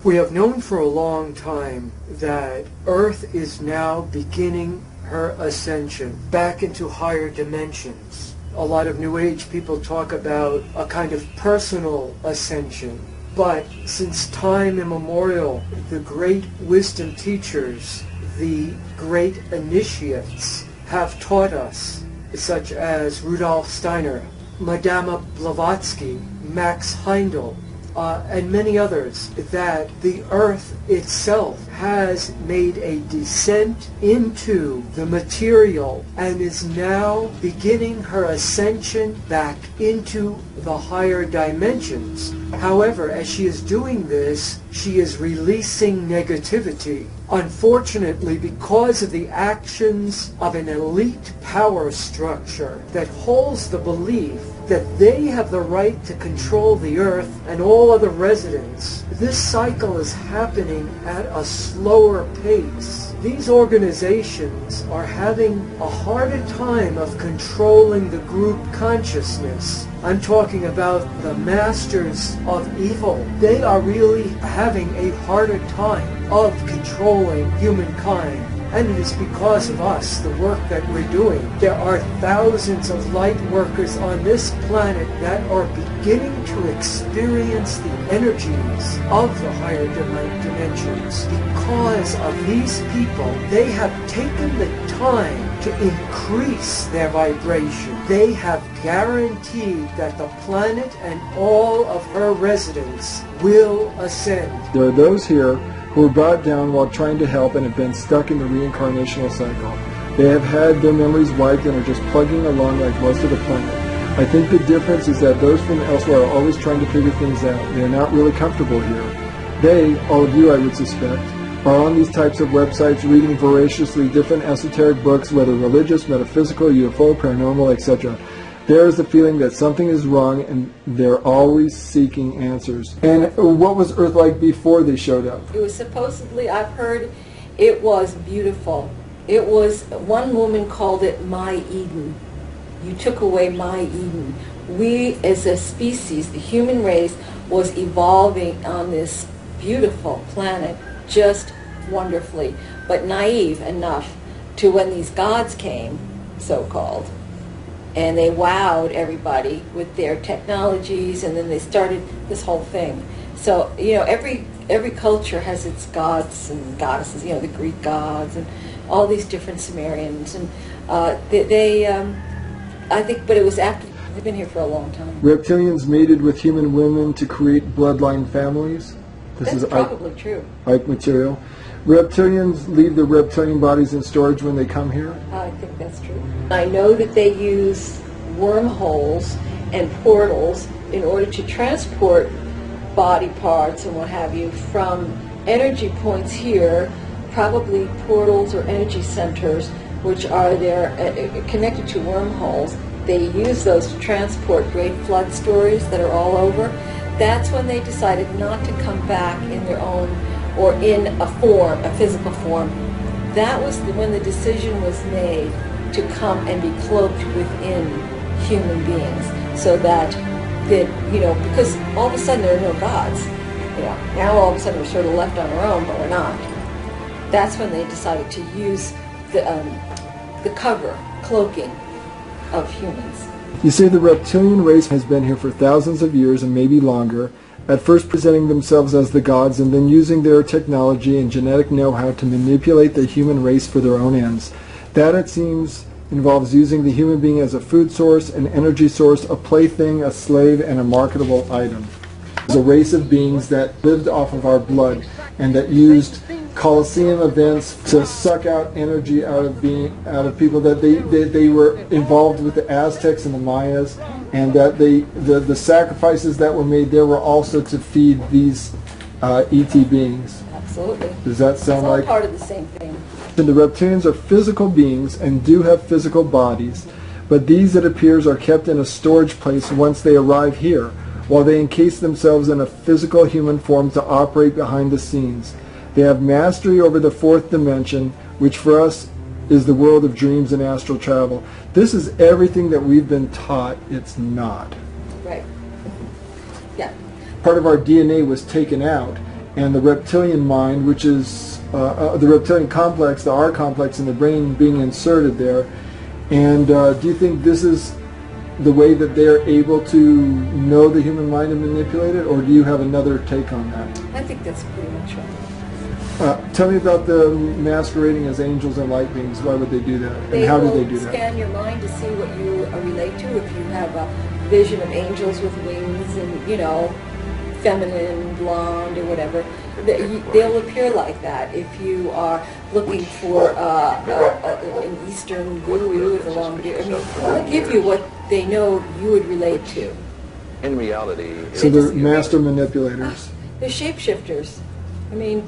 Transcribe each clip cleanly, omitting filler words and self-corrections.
We have known for a long time that Earth is now beginning her ascension back into higher dimensions. A lot of New Age people talk about a kind of personal ascension. But since time immemorial, the great wisdom teachers, the great initiates, have taught us, such as Rudolf Steiner, Madame Blavatsky, Max Heindel, and many others, that the Earth itself has made a descent into the material and is now beginning her ascension back into the higher dimensions. However, as she is doing this, she is releasing negativity. Unfortunately, because of the actions of an elite power structure that holds the belief that they have the right to control the Earth and all other residents, this cycle is happening at a slower pace. These organizations are having a harder time of controlling the group consciousness. I'm talking about the masters of evil. They are really having a harder time of controlling humankind. And it is because of us, the work that we're doing. There are thousands of light workers on this planet that are beginning to experience the energies of the higher dimensions. Because of these people, they have taken the time to increase their vibration. They have guaranteed that the planet and all of her residents will ascend. There are those here who were brought down while trying to help and have been stuck in the reincarnational cycle. They have had their memories wiped and are just plugging along like most of the planet. I think the difference is that those from elsewhere are always trying to figure things out. They are not really comfortable here. They, all of you I would suspect, are on these types of websites reading voraciously different esoteric books, whether religious, metaphysical, UFO, paranormal, etc. There is the feeling that something is wrong and they're always seeking answers. And what was Earth like before they showed up? It was supposedly, I've heard, it was beautiful. It was, one woman called it my Eden. You took away my Eden. We as a species, the human race, was evolving on this beautiful planet just wonderfully, but naive enough to when these gods came, so-called, and they wowed everybody with their technologies, and then they started this whole thing. So, you know, every culture has its gods and goddesses, you know, the Greek gods and all these different Sumerians, and I think, but it was after, they've been here for a long time. Reptilians mated with human women to create bloodline families? That's probably true. Ike material. Reptilians leave their reptilian bodies in storage when they come here? I think that's true. I know that they use wormholes and portals in order to transport body parts and what have you from energy points here, probably portals or energy centers, which are there connected to wormholes. They use those to transport great flood stories that are all over. That's when they decided not to come back in their own or in a form, a physical form. That was when the decision was made to come and be cloaked within human beings, so that, you know, because all of a sudden there are no gods. You know, now all of a sudden we're sort of left on our own, but we're not. That's when they decided to use the cover, cloaking of humans. You say the reptilian race has been here for thousands of years and maybe longer, at first presenting themselves as the gods and then using their technology and genetic know-how to manipulate the human race for their own ends. That, it seems, involves using the human being as a food source, an energy source, a plaything, a slave, and a marketable item. It's a race of beings that lived off of our blood and that used Colosseum events to suck out energy out of people, that they were involved with the Aztecs and the Mayas, and that the sacrifices that were made there were also to feed these ET beings. Absolutely. Does that sound it's all like part of the same thing? And the reptilians are physical beings and do have physical bodies, but these, it appears, are kept in a storage place once they arrive here, while they encase themselves in a physical human form to operate behind the scenes. They have mastery over the fourth dimension, which for us is the world of dreams and astral travel. This is everything that we've been taught it's not. Right. Yeah. Part of our DNA was taken out, and the reptilian mind, which is the reptilian complex, the R complex in the brain being inserted there. And do you think this is the way that they're able to know the human mind and manipulate it, or do you have another take on that? I think that's pretty much right. Tell me about the masquerading as angels and light beings. Why would they do that? And how do they do that? They will scan your mind to see what you relate to. If you have a vision of angels with wings and, you know, feminine, blonde, or whatever, they'll appear like that. If you are looking for an Eastern guru with a long beard, I mean, they'll give you what they know you would relate to. In reality, so they're master manipulators. They're shapeshifters. I mean,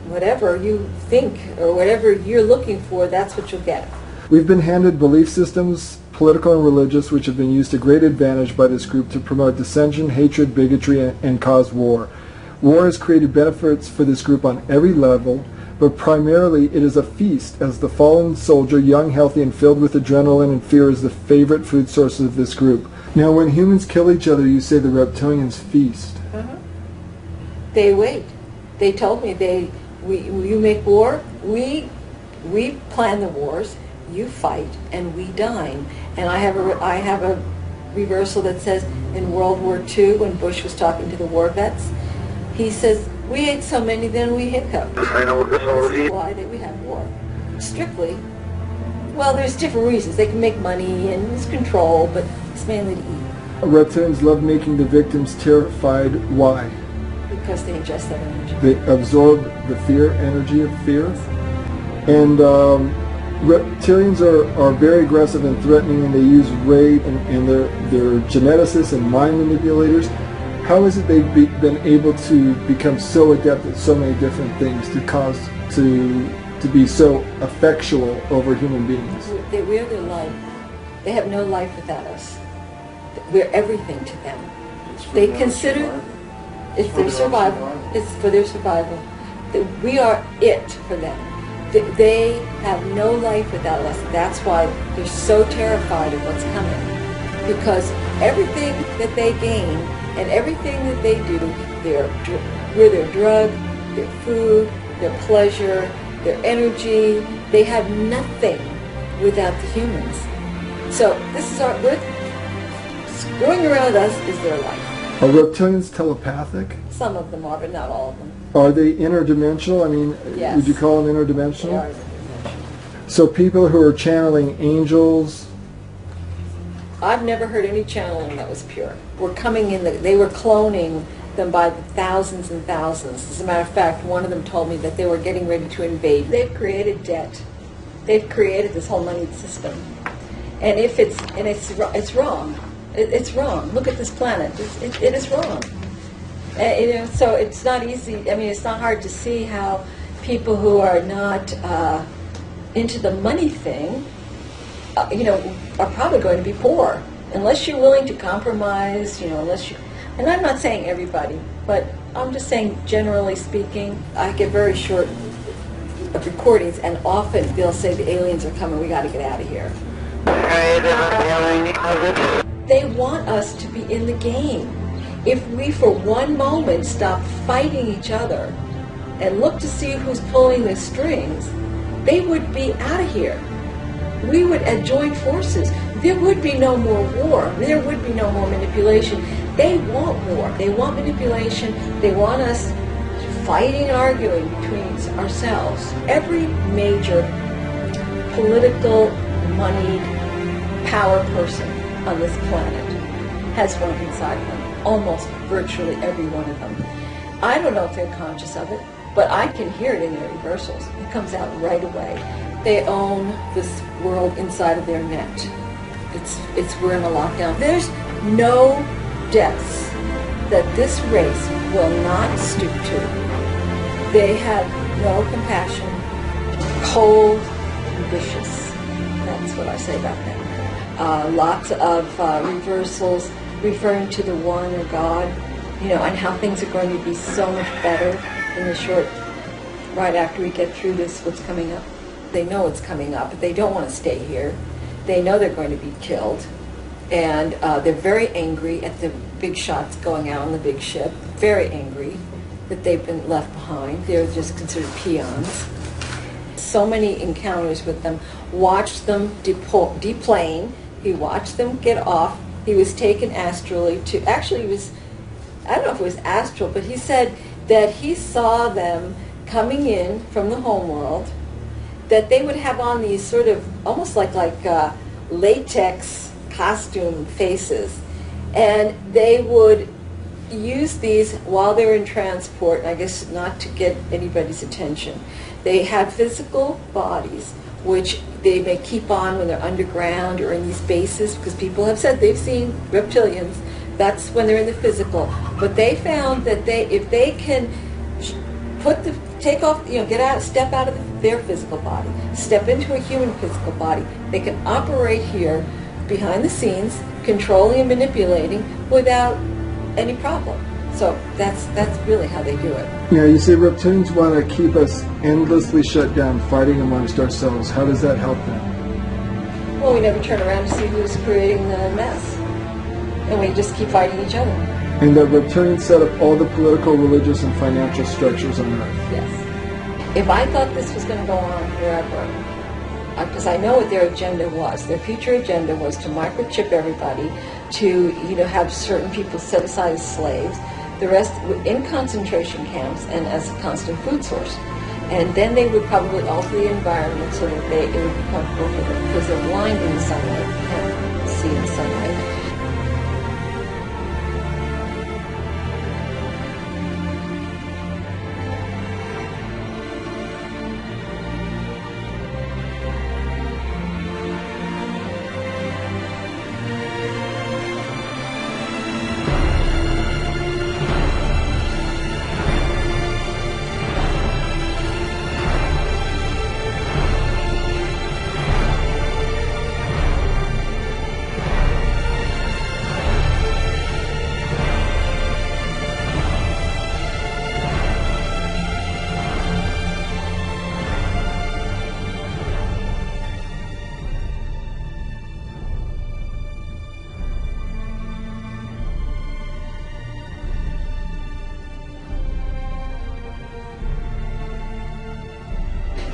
whatever you think or whatever you're looking for, that's what you'll get. We've been handed belief systems, political and religious, which have been used to great advantage by this group to promote dissension, hatred, bigotry, and cause war. War has created benefits for this group on every level, but primarily it is a feast, as the fallen soldier, young, healthy, and filled with adrenaline and fear, is the favorite food source of this group. Now, when humans kill each other, you say the reptilians feast. They wait. They told me you make war, we plan the wars, you fight, and we dine. And I have a reversal that says in World War II, when Bush was talking to the war vets, he says, we ate so many then we hiccuped. This is why we have war. Strictly. Well, there's different reasons. They can make money and it's control, but it's mainly to eat. Reptilians love making the victims terrified. Why? Because they ingest that energy. They absorb the fear, energy of fear. And reptilians are very aggressive and threatening, and they use rape, and they're geneticists and mind manipulators. How is it they've been able to become so adept at so many different things to be so effectual over human beings? We're their life. They have no life without us. We're everything to them. They consider it's their survival. It's for their survival. We are it for them. They have no life without us. That's why they're so terrified of what's coming. Because everything that they gain and everything that they do, we're their drug, their food, their pleasure, their energy. They have nothing without the humans. So this is screwing around us is their life. Are reptilians telepathic? Some of them are, but not all of them. Are they interdimensional? I mean, yes. Would you call them interdimensional? They are interdimensional. So people who are channeling angels... I've never heard any channeling that was pure. We're coming in, they were cloning them by the thousands and thousands. As a matter of fact, one of them told me that they were getting ready to invade. They've created debt. They've created this whole money system. And it's wrong. It's wrong. Look at this planet. It is wrong. So it's not easy. I mean, it's not hard to see how people who are not into the money thing, are probably going to be poor unless you're willing to compromise. And I'm not saying everybody, but I'm just saying generally speaking. I get very short recordings, and often they'll say the aliens are coming. We got to get out of here. They want us to be in the game. If we for one moment stop fighting each other and look to see who's pulling the strings, they would be out of here. We would join forces. There would be no more war. There would be no more manipulation. They want war. They want manipulation. They want us fighting and arguing between ourselves. Every major political, moneyed, power person on this planet has one inside them. Almost virtually every one of them. I don't know if they're conscious of it, but I can hear it in their reversals. It comes out right away. They own this world inside of their net. We're in a lockdown. There's no depths that this race will not stoop to. They have no compassion, cold, and vicious. That's what I say about them. Lots of reversals referring to the one or God, and how things are going to be so much better in the short, right after we get through this, what's coming up. They know it's coming up, but they don't want to stay here. They know they're going to be killed, and they're very angry at the big shots going out on the big ship, very angry, that they've been left behind. They're just considered peons. So many encounters with them. Watched them deplane. He watched them get off. He was taken astrally to, actually it was, I don't know if it was astral, but he said that he saw them coming in from the homeworld, that they would have on these sort of, almost like latex costume faces. And they would use these while they were in transport, I guess not to get anybody's attention. They have physical bodies, which they may keep on when they're underground or in these bases, because people have said they've seen reptilians. That's when they're in the physical. But they found that if they can take off, get out, step out of their physical body, step into a human physical body, they can operate here behind the scenes, controlling and manipulating without any problem. So that's really how they do it. Yeah, you say reptilians want to keep us endlessly shut down, fighting amongst ourselves. How does that help them? Well, we never turn around to see who's creating the mess. And we just keep fighting each other. And the reptilians set up all the political, religious, and financial structures on Earth. Yes. If I thought this was going to go on forever, because I know what their agenda was. Their future agenda was to microchip everybody, to have certain people set aside as slaves, the rest in concentration camps and as a constant food source. And then they would probably alter the environment so that it would be comfortable for them, because they're blind in the sunlight, can't see in sunlight.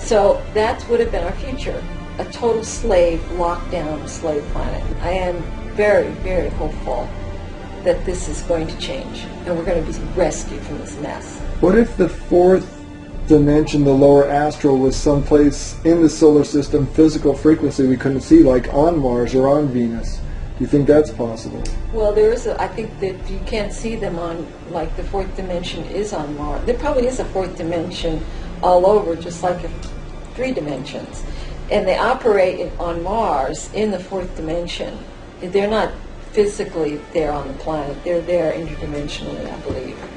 So that would have been our future, a total lockdown slave planet. I am very, very hopeful that this is going to change and we're going to be rescued from this mess. What if the fourth dimension, the lower astral, was someplace in the solar system, physical frequency we couldn't see, like on Mars or on Venus? Do you think that's possible? Well, I think that you can't see them on, like the fourth dimension is on Mars. There probably is a fourth dimension all over, just like 3 dimensions. And they operate on Mars in the fourth dimension. They're not physically there on the planet. They're there interdimensionally, I believe.